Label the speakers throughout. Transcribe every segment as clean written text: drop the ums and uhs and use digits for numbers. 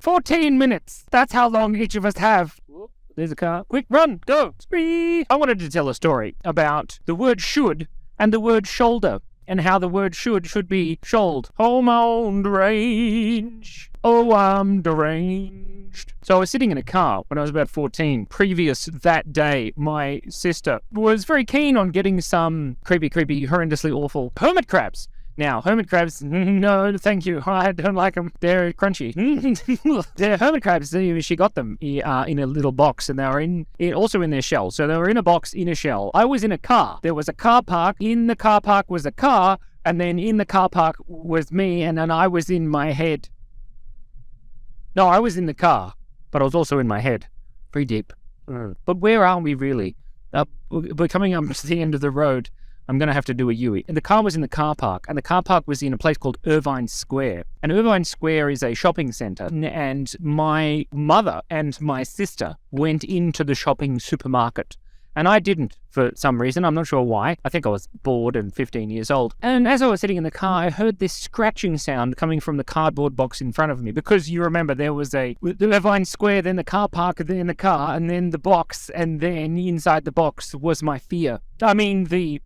Speaker 1: 14 minutes. That's how long each of us have. There's a car. Quick, run, go. Spree. I wanted to tell a story about the word should and the word shoulder, and how the word should be shouled. Home on the range. Oh, I'm deranged. So I was sitting in a car when I was about 14. Previous that day, my sister was very keen on getting some creepy, horrendously awful hermit crabs. Now, hermit crabs, no, thank you. I don't like them. They're crunchy. They're hermit crabs. She got them in a little box, and they were also in their shell. So they were in a box in a shell. I was in a car. There was a car park. In the car park was a car, and then in the car park was me, and then I was in my head. No, I was in the car, but I was also in my head. Very deep. But where are we really? We're coming up to the end of the road. I'm going to have to do a U-turn. And the car was in the car park, and the car park was in a place called Irvine Square. And Irvine Square is a shopping centre, and my mother and my sister went into the shopping supermarket. And I didn't, for some reason. I'm not sure why. I think I was bored and 15 years old. And as I was sitting in the car, I heard this scratching sound coming from the cardboard box in front of me. Because you remember, there was the Irvine Square, then the car park, then the car, and then the box, and then inside the box was my fear. I mean, the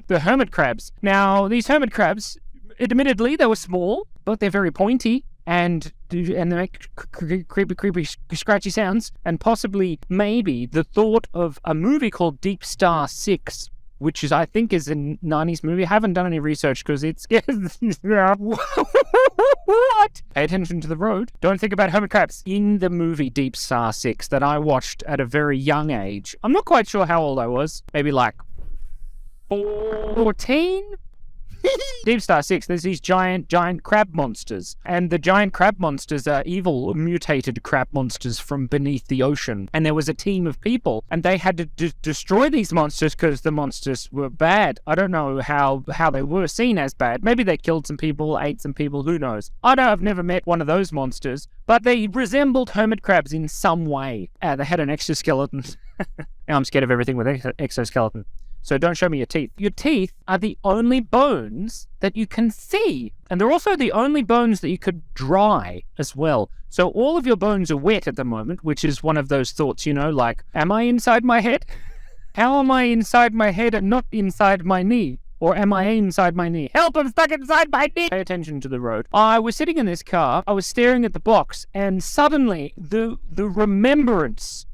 Speaker 1: hermit crabs. Now, these hermit crabs, admittedly, they were small, but they're very pointy, and they make creepy, scratchy sounds, and possibly, maybe, the thought of a movie called Deep Star 6, which I think is a 90s movie. I haven't done any research because it's... What? Pay attention to the road. Don't think about hermit crabs. In the movie Deep Star 6 that I watched at a very young age, I'm not quite sure how old I was, maybe like 14? Deep Star 6, there's these giant crab monsters. And the giant crab monsters are evil, mutated crab monsters from beneath the ocean. And there was a team of people, and they had to destroy these monsters because the monsters were bad. I don't know how they were seen as bad. Maybe they killed some people, ate some people, who knows. I've never met one of those monsters, but they resembled hermit crabs in some way. They had an exoskeleton. Now I'm scared of everything with exoskeleton. So don't show me your teeth. Your teeth are the only bones that you can see. And they're also the only bones that you could dry as well. So all of your bones are wet at the moment, which is one of those thoughts, like, am I inside my head? How am I inside my head and not inside my knee? Or am I inside my knee? Help, I'm stuck inside my knee! Pay attention to the road. I was sitting in this car, I was staring at the box, and suddenly the remembrance...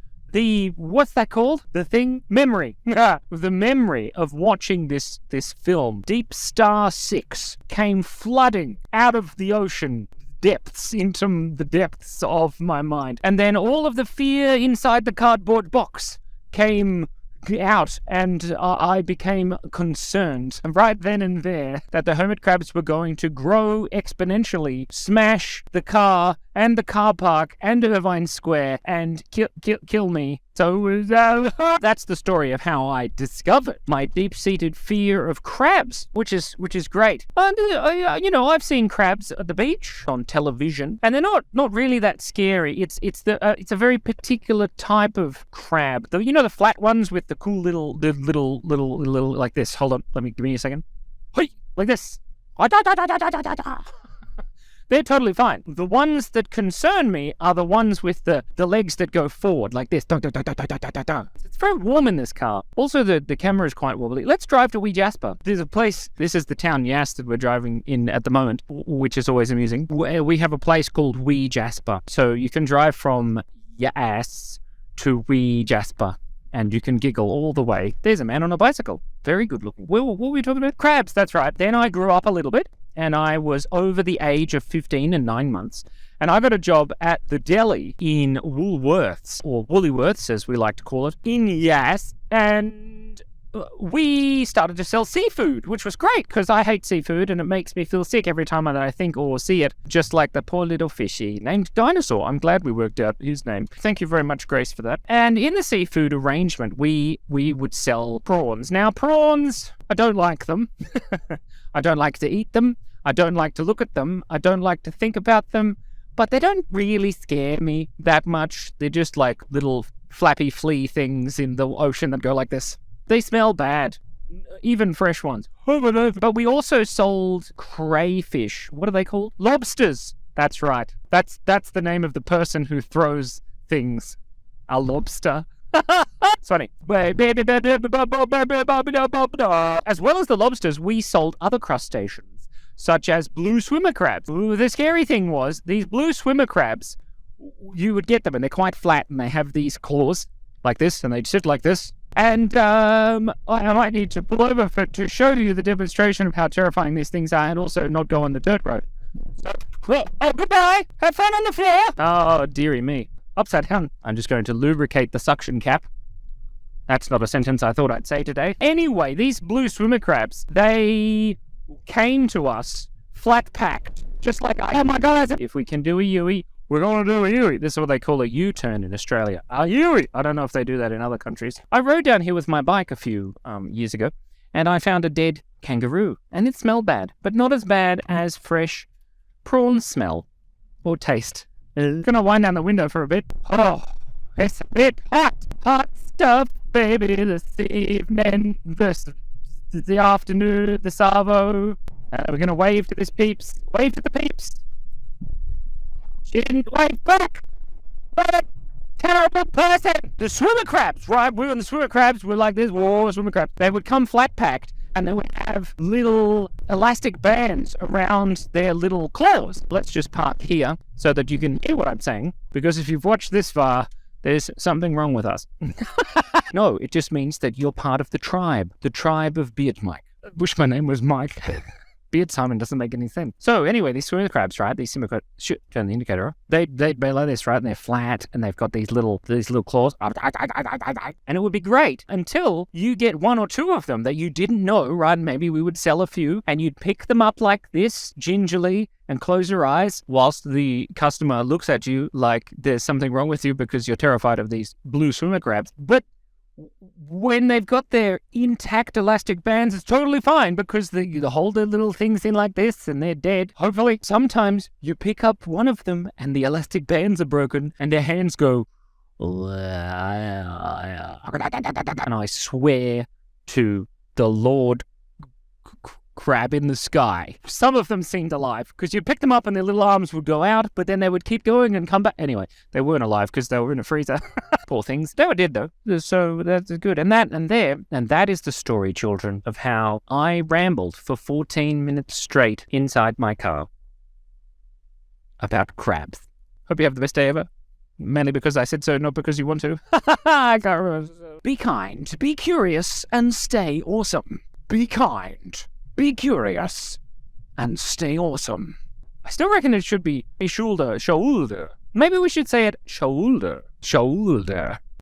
Speaker 1: what's that called? The thing? Memory. The memory of watching this film, Deep Star 6, came flooding out of the ocean depths into the depths of my mind. And then all of the fear inside the cardboard box came out, and I became concerned right then and there that the hermit crabs were going to grow exponentially, smash the car and the car park and Irvine Square and kill me. So that's the story of how I discovered my deep-seated fear of crabs, which is great. And I've seen crabs at the beach on television, and they're not really that scary. It's a very particular type of crab. The flat ones with the cool little like this. Hold on, give me a second. Hey, like this. They're totally fine. The ones that concern me are the ones with the legs that go forward, like this. It's very warm in this car. Also, the camera is quite wobbly. Let's drive to Wee Jasper. There's a place, this is the town Yass that we're driving in at the moment, which is always amusing. We have a place called Wee Jasper. So you can drive from Yass to Wee Jasper, and you can giggle all the way. There's a man on a bicycle. Very good looking. What were we talking about? Crabs, that's right. Then I grew up a little bit, and I was over the age of 15 and 9 months. And I got a job at the deli in Woolworths, or Woollyworths as we like to call it, in Yass. And we started to sell seafood, which was great because I hate seafood and it makes me feel sick every time that I think or see it, just like the poor little fishy named Dinosaur. I'm glad we worked out his name. Thank you very much, Grace, for that. And in the seafood arrangement, we would sell prawns. Now, prawns, I don't like them. I don't like to eat them. I don't like to look at them. I don't like to think about them. But they don't really scare me that much. They're just like little flappy flea things in the ocean that go like this. They smell bad, even fresh ones. But we also sold crayfish. What are they called? Lobsters. That's right. That's the name of the person who throws things. A lobster. It's funny. As well as the lobsters, we sold other crustaceans, such as blue swimmer crabs. Ooh, the scary thing was, these blue swimmer crabs, you would get them, and they're quite flat, and they have these claws, like this, and they'd sit like this. And I might need to pull over to show you the demonstration of how terrifying these things are, and also not go on the dirt road. So, goodbye! Have fun on the floor! Oh, dearie me. Upside down. I'm just going to lubricate the suction cap. That's not a sentence I thought I'd say today. Anyway, these blue swimmer crabs, they came to us flat-packed, just like, oh my God, if we can do a Yui, we're going to do a Yui. This is what they call a U-turn in Australia. A Yui! I don't know if they do that in other countries. I rode down here with my bike a few years ago, and I found a dead kangaroo, and it smelled bad, but not as bad as fresh prawn smell or taste. I'm gonna wind down the window for a bit. Oh, it's a bit hot stuff, baby, this evening, the afternoon, the Savo. We're gonna wave to this peeps. Wave to the peeps. She didn't wave back. What a terrible person. The swimmer crabs, right? We were the swimmer crabs. We're like this. Whoa, swimmer crabs. They would come flat packed, and they would have little elastic bands around their little claws. Let's just park here so that you can hear what I'm saying, because if you've watched this far, there's something wrong with us. No, it just means that you're part of the tribe of Beard Mike. I wish my name was Mike. Beard Simon doesn't make any sense. So anyway, these swimmer crabs, right? These swimmer crabs, turn the indicator off. They like this, right? And they're flat, and they've got these little claws. And it would be great until you get one or two of them that you didn't know, right? Maybe we would sell a few, and you'd pick them up like this, gingerly, and close your eyes whilst the customer looks at you like there's something wrong with you because you're terrified of these blue swimmer crabs. But when they've got their intact elastic bands, it's totally fine because they hold their little things in like this and they're dead. Hopefully, sometimes you pick up one of them and the elastic bands are broken and their hands go, and I swear to the Lord crab in the sky. Some of them seemed alive because you pick them up and their little arms would go out, but then they would keep going and come back. Anyway, they weren't alive because they were in a freezer. Poor things. They were dead though. So that's good. And that is the story, children, of how I rambled for 14 minutes straight inside my car about crabs. Hope you have the best day ever. Mainly because I said so, not because you want to. I can't remember. Be kind, be curious, and stay awesome. Be kind. Be curious and stay awesome. I still reckon it should be shoulder. Maybe we should say it shoulder.